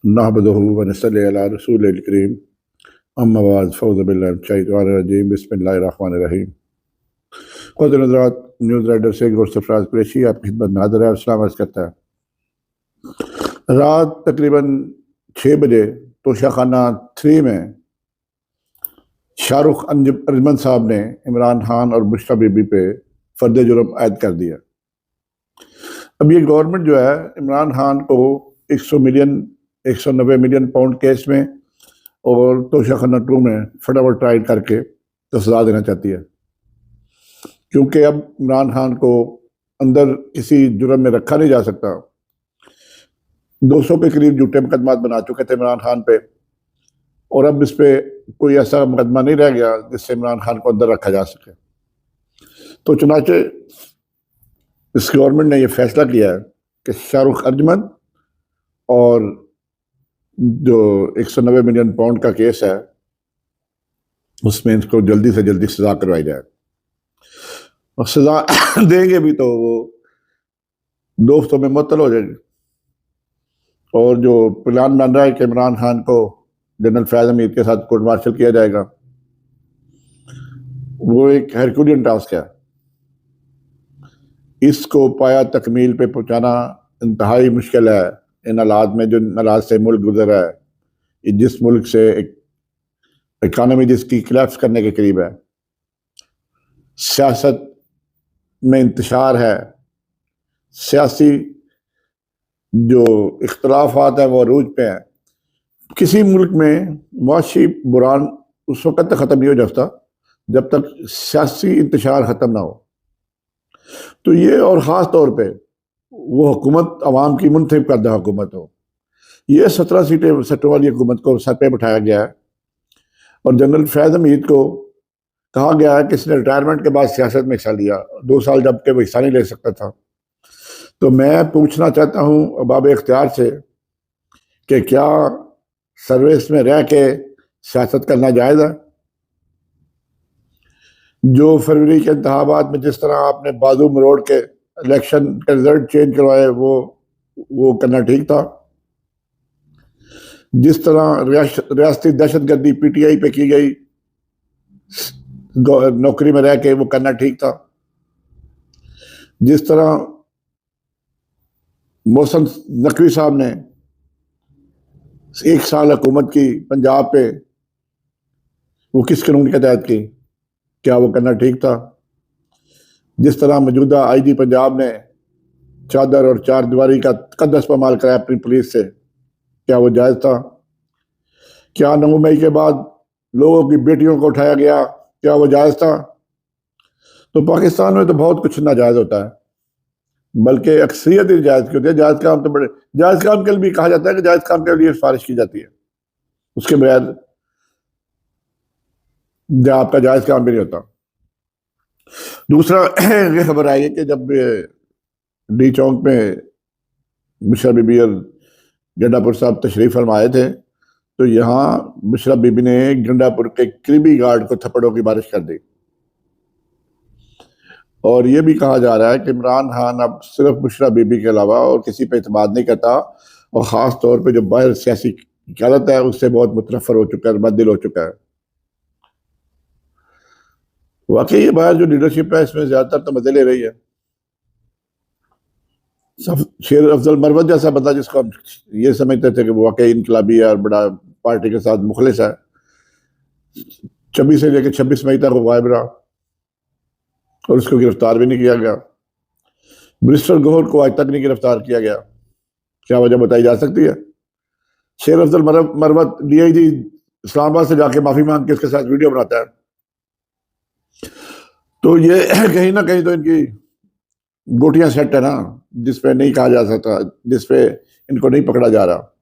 नहमदुहु व नसल्ली अला रसूलिल करीम अम्मा बाद फ़ऊज़ु बिल्लाहि मिनश शैतानिर रजीम बिस्मिल्लाहिर रहमानिर रहीम। खुद नज़रात न्यूज़ राइडर से गौर सरफराज कुरैशी आपकी खिदमत में हाज़िर है और सलाम अर्ज़ करता है। रात तकरीबन 6 बजे तोशाखाना 3 में शाहरुख अरजमन साहब ने इमरान खान और बुशरा बीबी पे फर्द जुर्म आयद कर दिया। अब ये गवर्नमेंट जो है इमरान खान को 190 मिलियन पाउंड केस में और तोशाखाना 2 में फटाफट ट्राई करके तो सजा देना चाहती है, क्योंकि अब इमरान खान को अंदर किसी जुर्म में रखा नहीं जा सकता। 200 के करीब झूठे मुकदमा बना चुके थे इमरान खान पे, और अब इस पे कोई ऐसा मुकदमा नहीं रह गया जिससे इमरान खान को अंदर रखा जा सके। तो चुनाचे इस गवर्नमेंट ने यह फैसला किया है कि शाहरुख अरजमन और जो 190 मिलियन पाउंड का केस है उसमें इसको जल्दी से जल्दी सजा करवाई जाए, और सजा देंगे भी तो वो 2 हफ्तों में मुअत्तल हो जाएगी। और जो प्लान बन रहा है कि इमरान खान को जनरल फैज़ हमीद के साथ कोर्ट मार्शल किया जाएगा, वो एक हरकुलियन टास्क है। इसको पाया तकमील पे पहुंचाना इंतहाई मुश्किल है इन हालात में, जो हालात से मुल्क गुजर रहा है। जिस मुल्क से एक इकानमी जिसकी कोलैप्स करने के करीब है, सियासत में इंतशार है, सियासी जो इख्तलाफात हैं वो अरूज पे हैं। किसी मुल्क में मुआशी बुरान उस वक्त तक ख़त्म नहीं हो जाता जब तक सियासी इंतशार ख़त्म ना हो। तो ये, और ख़ास तौर पे वो हुकूमत अवाम की मुंतखब करदा हुकूमत हो, ये 17 सीटों वाली हुकूमत को सर पे बिठाया गया है। और जनरल फैज़ हमीद को कहा गया है कि इसने रिटायरमेंट के बाद सियासत में हिस्सा लिया, 2 साल जबकि वो हिस्सा नहीं ले सकता था। तो मैं पूछना चाहता हूँ अबाब इख्तियार से कि क्या सर्विस में रह के सियासत करना जायज़ है? जो फरवरी के इंतखाबात में जिस तरह आपने बाजू मरोड़ के इलेक्शन के रिजल्ट चेंज करवाए, वो करना ठीक था। जिस तरह रियासती दहशतगर्दी PTI पे की गई नौकरी में रह के, वो करना ठीक था। जिस तरह मोहसिन नकवी साहब ने 1 साल हुकूमत की पंजाब पे, वो किस कानून के तहत की, क्या वो करना ठीक था? जिस तरह मौजूदा IG पंजाब ने चादर और 4 दीवारी का कदस पामाल कराया अपनी पुलिस से, क्या वो जायज़ था? क्या 9 मई के बाद लोगों की बेटियों को उठाया गया, क्या वो जायज़ था? तो पाकिस्तान में तो बहुत कुछ नाजायज़ होता है, बल्कि अक्सरियत ही जायज़ की होती है। जायज़ काम तो बड़े जायज़ काम के लिए भी कहा जाता है कि जायज़ काम के लिए सिफारिश की जाती है, उसके बगैर आपका जायज़ काम भी नहीं होता। दूसरा ये खबर आई है कि जब डी चौक में बुशरा बीबी और गंडापुर साहब तशरीफ फरमाए थे, तो यहाँ बुशरा बीबी ने गंडापुर के करीबी गार्ड को थप्पड़ों की बारिश कर दी। और ये भी कहा जा रहा है कि इमरान खान अब सिर्फ बुशरा बीबी के अलावा और किसी पे एतमाद नहीं करता, और ख़ास तौर पे जो बाहर सियासी क़यादत है उससे बहुत मुतनफ़र हो चुका है, बददिल हो चुका है। वाकई ये बाहर जो लीडरशिप है इसमें ज़्यादातर तो मजे ले रही है। शेर अफजल मरवत जैसा बंदा जिसको हम ये समझते थे कि वो वाकई इनकलाबी है और बड़ा पार्टी के साथ मुखलिस है, 26 से लेकर 26 मई तक वो गायब रहा और उसको गिरफ्तार भी नहीं किया गया। ब्रिस्टल गौहर को आज तक नहीं गिरफ्तार किया गया, क्या वजह बताई जा सकती है? शेर अफजल मरवत DIG इस्लामाबाद से जाके माफी मांग के उसके साथ वीडियो बनाता है। तो ये कहीं ना कहीं तो इनकी गोटियां सेट है ना, जिसपे नहीं कहा जा सकता, जिसपे इनको नहीं पकड़ा जा रहा।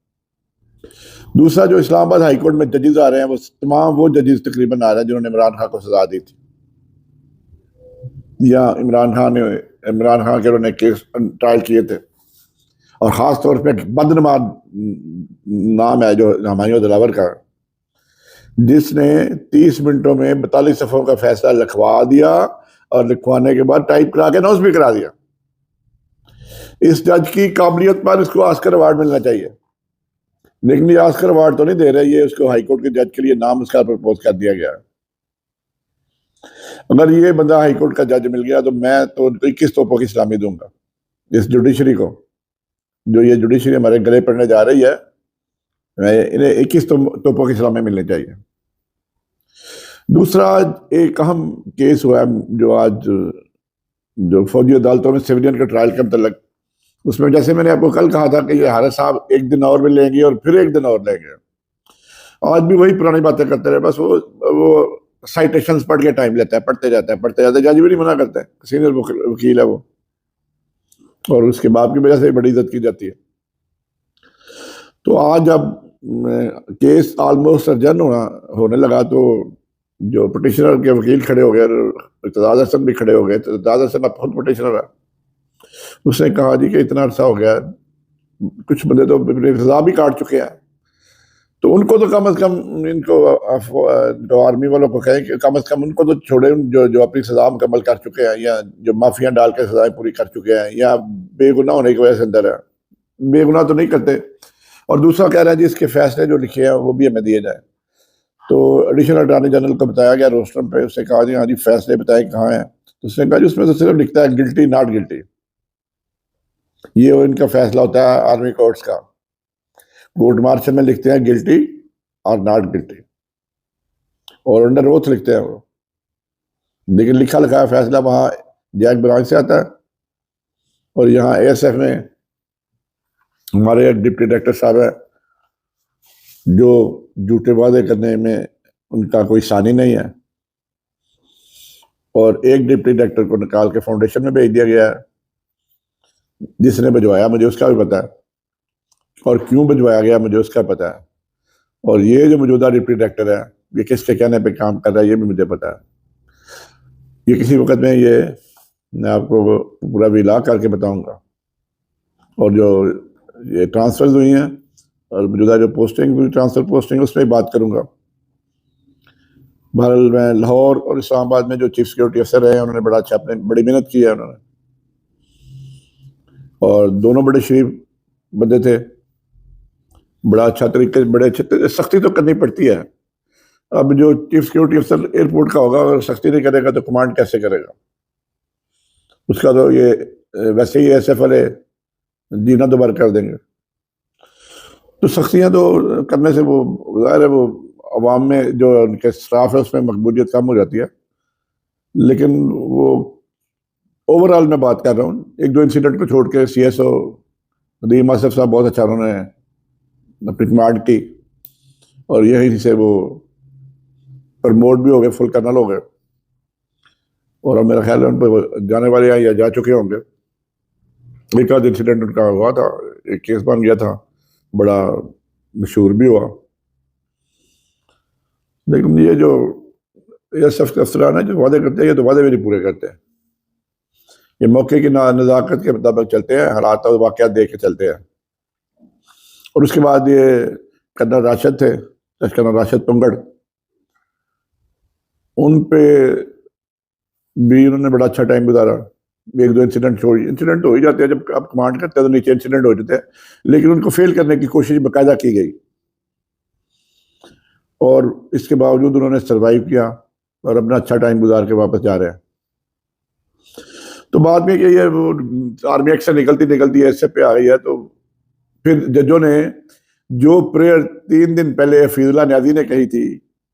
दूसरा, जो इस्लामाबाद हाई कोर्ट में जजेस आ रहे हैं, वो तमाम वो जजेस तकरीबन आ रहे हैं जिन्होंने इमरान खान को सजा दी थी, या इमरान खान के उन्होंने केस ट्रायल किए थे। और ख़ास तौर पे बदनमा नाम है जो हमायूं दिलावर का, जिसने 30 मिनटों में 42 सफ़ों का फैसला लिखवा दिया और लिखवाने के बाद टाइप करा के अनाउंस भी करा दिया। इस जज की काबिलियत पर इसको ऑस्कर अवार्ड मिलना चाहिए। लेकिन ये ऑस्कर अवार्ड तो नहीं दे रहे, ये उसको हाईकोर्ट के जज के लिए नाम उसका प्रपोज कर दिया गया। अगर ये बंदा हाईकोर्ट का जज मिल गया तो मैं तो उनको 21 तोपों की सलामी दूंगा, इस जुडिशरी को। जो ये जुडिशरी हमारे गले पड़ने जा रही है, इन्हें 21 तोपों की सलामी मिलनी चाहिए। दूसरा एक अहम केस हुआ है जो आज जो फौजी अदालतों में सिविलियन के ट्रायल के मतलब, उसमें जैसे मैंने आपको कल कहा था कि ये हारिस साहब एक दिन और भी लेंगे और फिर एक दिन और लेंगे, आज भी वही पुरानी बातें करते रहे। बस वो साइटेशंस पढ़ के टाइम लेता है, पढ़ते जाता है। जज भी नहीं मना करता है, सीनियर वकील है वो, और उसके बाप की वजह से बड़ी इज्जत की जाती है। तो आज अब केस ऑलमोस्ट अर्जन होने लगा, तो जो पिटिशनर के वकील खड़े हो गए, इर्तजाज हसन भी खड़े हो गए। इर्तजाज हसन अब खुद पिटिशनर है। उसने कहा जी कि इतना अर्सा हो गया, कुछ बंदे तो सजा भी काट चुके हैं, तो उनको तो कम से कम इनको आर्मी वालों को कहें कि कम से कम उनको तो छोड़े, जो अपनी सजा मुकम्मल कर चुके हैं, या जो माफिया डाल के सजाएं पूरी कर चुके हैं, या बेगुनाह होने की वजह से अंदर है। बेगुनाह तो नहीं करते। और दूसरा कह रहा है जी इसके फैसले जो लिखे हैं वो भी हमें दिए जाए। तो एडिशनल अटॉर्नी जनरल को बताया गया रोस्टर पे, उसने कहा जी हाँ जी फैसले बताए कहाँ हैं। तो उसने कहा जी उसमें तो सिर्फ लिखता है गिल्टी नॉट गिल्टी। ये इनका फैसला होता है आर्मी कोर्ट्स का। कोर्ट मार्शल में लिखते हैं गिल्टी और नॉट गिल्टी, और अंडर ओथ लिखते हैं वो। लेकिन लिखा लिखा फैसला वहां जैक ब्रांच से आता है, और यहाँ एएसएफ में हमारे एक डिप्टी डायरेक्टर साहब है जो झूठे वादे करने में उनका कोई सानी नहीं है, और एक डिप्टी डायरेक्टर को निकाल के फाउंडेशन में भेज दिया गया है। जिसने भिजवाया मुझे उसका भी पता है, और क्यों भिजवाया गया मुझे उसका पता है। और ये जो मौजूदा डिप्टी डायरेक्टर है ये किसके कहने पे काम कर रहा है ये भी मुझे पता है। ये किसी वक्त में ये मैं आपको पूरा विला करके बताऊंगा, और जो ये ट्रांसफर्स हुई हैं और मौजूदा जो पोस्टिंग हुई, ट्रांसफर पोस्टिंग, उसमें बात करूंगा। बहरहाल मैं लाहौर और इस्लामाबाद में जो चीफ सिक्योरिटी अफसर है उन्होंने बड़ा अच्छा, अपने बड़ी मेहनत की है उन्होंने, और दोनों बड़े शरीफ बंदे थे। बड़ा अच्छा तरीके, बड़े अच्छे, सख्ती तो करनी पड़ती है। अब जो चीफ सिक्योरिटी अफसर एयरपोर्ट का होगा, अगर सख्ती नहीं करेगा तो कमांड कैसे करेगा? उसका तो ये वैसे ही एसएफ वाले जीना दोबारा कर देंगे। तो सख्तियां तो करने से वो ज़ाहिर है वो अवाम में जो उनके स्टाफ है उसमें मकबूलियत कम हो जाती है। लेकिन वो ओवरऑल मैं बात कर रहा हूँ, एक दो इंसिडेंट को छोड़ के सीएसओ नदीम आसिफ साहब बहुत अच्छा उन्होंने अपनी कमांड की, और यही से वो प्रमोट भी हो गए, फुल कर्नल हो गए। और अब मेरा ख्याल है उन पर जाने वाले यहाँ या जा चुके होंगे। एक आध इंसिडेंट उनका हुआ था, एक केस बन गया था, बड़ा मशहूर भी हुआ। लेकिन ये जो एएसएफ के अफसरान है जो वादे करते हैं, ये तो वादे भी नहीं पूरे करते हैं। ये मौके की नज़ाकत के मुताबिक चलते हैं, हालात और वाक़यात देख के चलते हैं। और उसके बाद ये कर्नल राशिद थे, कर्नल राशिद पुंगड़, उन पे भी उन्होंने बड़ा अच्छा टाइम गुजारा। एक दो इंसिडेंट हो ही जाते हैं, जब आप कमांड करते हैं तो नीचे इंसिडेंट हो जाते हैं, लेकिन उनको फेल करने की कोशिश बाकायदा की गई, और इसके बावजूद उन्होंने सर्वाइव किया और अपना अच्छा टाइम गुजार के वापस जा रहे हैं। तो बाद में ये वो आर्मी एक्शन निकलती ऐसे पे आ गई है। तो फिर जजों ने जो प्रेयर 3 दिन पहले हफीजुल्लाह न्याजी ने कही थी,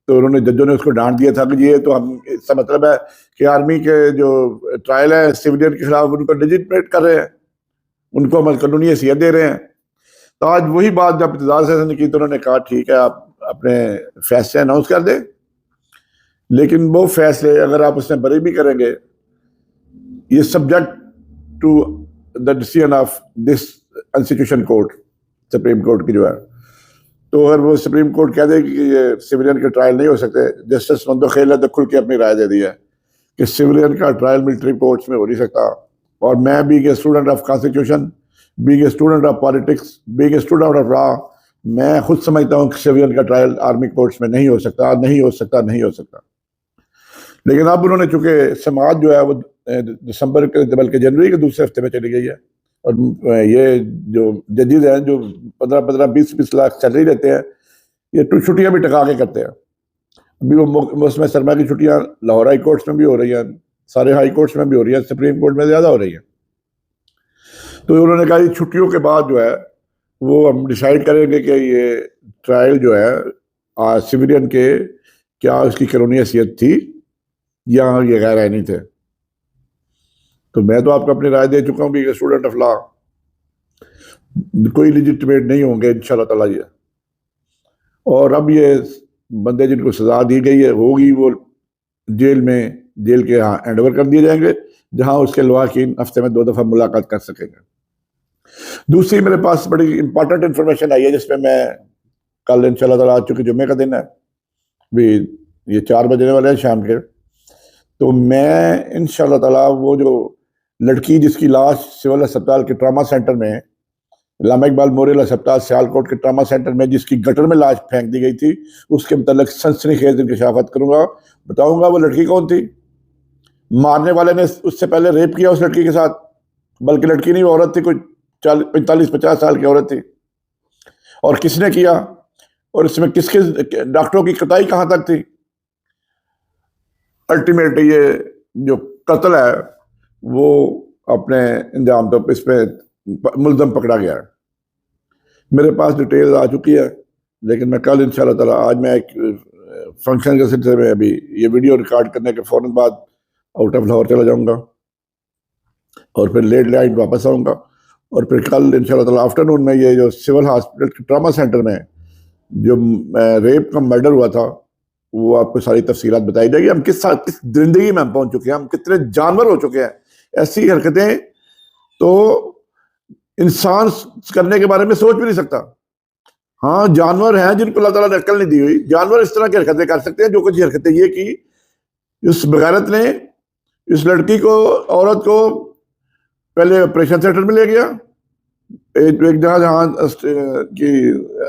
तो उन्होंने जजों ने उसको डांट दिया था कि ये तो हम, इसका मतलब है कि आर्मी के जो ट्रायल है सिविलियन के खिलाफ उनको लेजिटिमेट कर रहे हैं, उनको हम कानूनी हैसियत दे रहे हैं। तो आज वही बात जब इत्तेजाज से की तो उन्होंने कहा ठीक है आप अपने फैसले अनाउंस कर दें, लेकिन वो फैसले अगर आप उसमें बरी भी करेंगे, ये subject to the decision of this institution court, supreme court की जो है। तो अगर वो सुप्रीम कोर्ट कह दे कि ये सिविलियन के ट्रायल नहीं हो सकते, जस्टिस मंदो खेल है तो खुल के अपनी राय दे दी है कि सिविलियन का ट्रायल मिलिट्री कोर्ट्स में हो नहीं सकता। और मैं being a student of constitution, being a student of politics, being a student of law, मैं खुद समझता हूँ कि सिविलियन का ट्रायल आर्मी कोर्ट्स में नहीं हो सकता, नहीं हो सकता, नहीं हो सकता। लेकिन अब उन्होंने, चूंकि समाज जो है वो दिसंबर के बल्कि जनवरी के दूसरे हफ्ते में चली गई है, और ये जो जजेज हैं जो 15-15, 20-20 लाख सैलरी लेते हैं, ये छुट्टियां भी टका के करते हैं। अभी वो मौसम सरमा की छुट्टियां लाहौर हाई कोर्ट्स में भी हो रही हैं, सारे हाई कोर्ट्स में भी हो रही है, सुप्रीम कोर्ट में ज़्यादा हो रही है। तो उन्होंने कहा ये छुट्टियों के बाद जो है वो हम डिसाइड करेंगे कि ये ट्रायल जो है सिविलियन के क्या उसकी कानूनी हैसियत थी या ये गैर आईनी थे। तो मैं तो आपको अपनी राय दे चुका हूँ कि स्टूडेंट ऑफ लॉ कोई लिजिटिमेट नहीं होंगे इंशाल्लाह ताला ये। और अब ये बंदे जिनको सजा दी गई है होगी वो जेल के यहाँ हैंड ओवर कर दिए जाएंगे, जहां उसके लवाकिन हफ्ते में 2 दफा मुलाकात कर सकेंगे। दूसरी मेरे पास बड़ी इंपॉर्टेंट इंफॉर्मेशन आई है जिसमें मैं कल इंशाल्लाह ताला, आज चूंकि जुम्मे का दिन है, भी ये 4 बजने वाले हैं शाम के, तो मैं इंशाल्लाह ताला वो जो लड़की जिसकी लाश सिविल अस्पताल के ट्रामा सेंटर में, अल्लामा इकबाल मेमोरियल अस्पताल सियालकोट के ट्रामा सेंटर में जिसकी गटर में लाश फेंक दी गई थी, उसके मतलब सनसनीखेज इंकशाफात करूंगा, बताऊंगा वो लड़की कौन थी, मारने वाले ने उससे पहले रेप किया उस लड़की के साथ, बल्कि लड़की नहीं औरत थी, कोई 45-50 साल की औरत थी, और किसने किया, और इसमें किसके डॉक्टरों की कताई कहां तक थी। अल्टीमेट ये जो कत्ल है वो अपने इंजाम तो इस पे मुल्ज़म पकड़ा गया है। मेरे पास डिटेल आ चुकी है, लेकिन मैं कल इंशाल्लाह ताला, आज मैं एक फंक्शन के सिलसिले में अभी ये वीडियो रिकॉर्ड करने के फौरन बाद आउट ऑफ लाहौर चला जाऊंगा और फिर लेट नाइट वापस आऊंगा, और फिर कल इंशाल्लाह ताला आफ्टरनून में ये जो सिविल हॉस्पिटल के ट्रामा सेंटर में जो रेप का मर्डर हुआ था वो आपको सारी तफसीलात बताई जाएगी। हम किस जिंदगी में हम पहुंच चुके हैं, हम कितने जानवर हो चुके हैं। ऐसी हरकतें तो इंसान करने के बारे में सोच भी नहीं सकता। हाँ, जानवर हैं जिनको अल्लाह ताला ने अक्ल नहीं दी हुई, जानवर इस तरह की हरकतें कर सकते हैं। जो कुछ हरकतें ये की, इस बगैरत ने इस लड़की को, औरत को पहले ऑपरेशन थिएटर में ले गया, एक जगह जहाँ की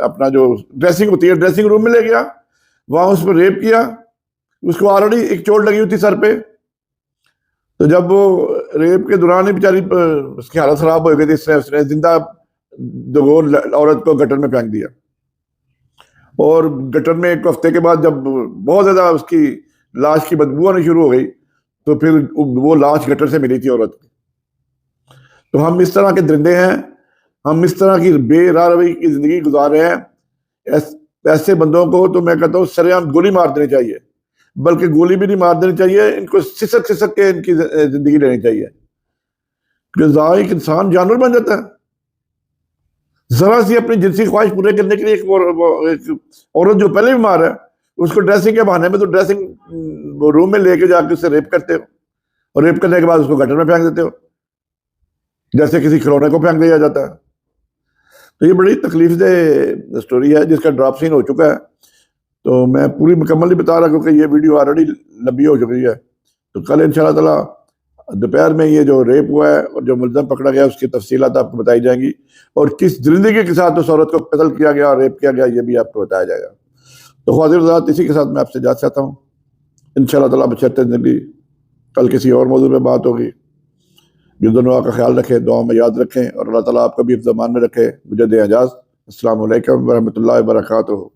अपना जो ड्रेसिंग होती है ड्रेसिंग रूम में ले गया, वहां उस पर रेप किया। उसको ऑलरेडी एक चोट लगी हुई थी सर पे, तो जब वो रेप के दौरान ही बेचारी उसकी हालत खराब हो गई थी, उसने जिंदा दगोर औरत को गटर में फेंक दिया। और गटर में 1 हफ्ते के बाद जब बहुत ज्यादा उसकी लाश की बदबू आनी शुरू हो गई, तो फिर वो लाश गटर से मिली थी औरत की। तो हम इस तरह के दरिंदे हैं, हम इस तरह की बेरारवी की जिंदगी गुजार रहे हैं। ऐसे बंदों को तो मैं कहता हूँ सरेआम गोली मार देनी चाहिए, बल्कि गोली भी नहीं मार देनी चाहिए, इनको सिसक सिसक के इनकी जिंदगी लेनी चाहिए। एक इंसान जानवर बन जाता है जरा सी अपनी जिनसी ख्वाहिश पूरे करने के लिए। एक औरत जो पहले बीमार है उसको ड्रेसिंग के बहाने में तो ड्रेसिंग रूम में लेके जाके उससे रेप करते हो, और रेप करने के बाद उसको गटर में फेंक देते हो जैसे किसी खिलौने को फेंक दिया जाता है। तो ये बड़ी तकलीफ दे स्टोरी है जिसका ड्रॉप सीन हो चुका है। तो मैं पूरी मुकम्मल नहीं बता रहा क्योंकि ये वीडियो ऑलरेडी लंबी हो चुकी है। तो कल इंशाल्लाह ताला दोपहर में ये जो रेप हुआ है और जो मुल्ज़म पकड़ा गया उसकी तफसीलात आपको बताई जाएंगी, और किस जिंदगी के साथ उस औरत को कत्ल किया गया और रेप किया गया ये भी आपको बताया जाएगा। तो ख्वातिर इसी के साथ मैं आपसे इजाज़त चाहता हूँ। इंशाल्लाह ताला बशर्ते ज़िंदगी कल किसी और मौजूद में बात होगी। दुआ का ख्याल रखें, दुआ में याद रखें, और अल्लाह ताला आपको भी हिफ्ज़-ए-मान में रखे। मुझे दें इजाज़त। अस्सलामु अलैकुम व रहमतुल्लाहि व बरकातुहू।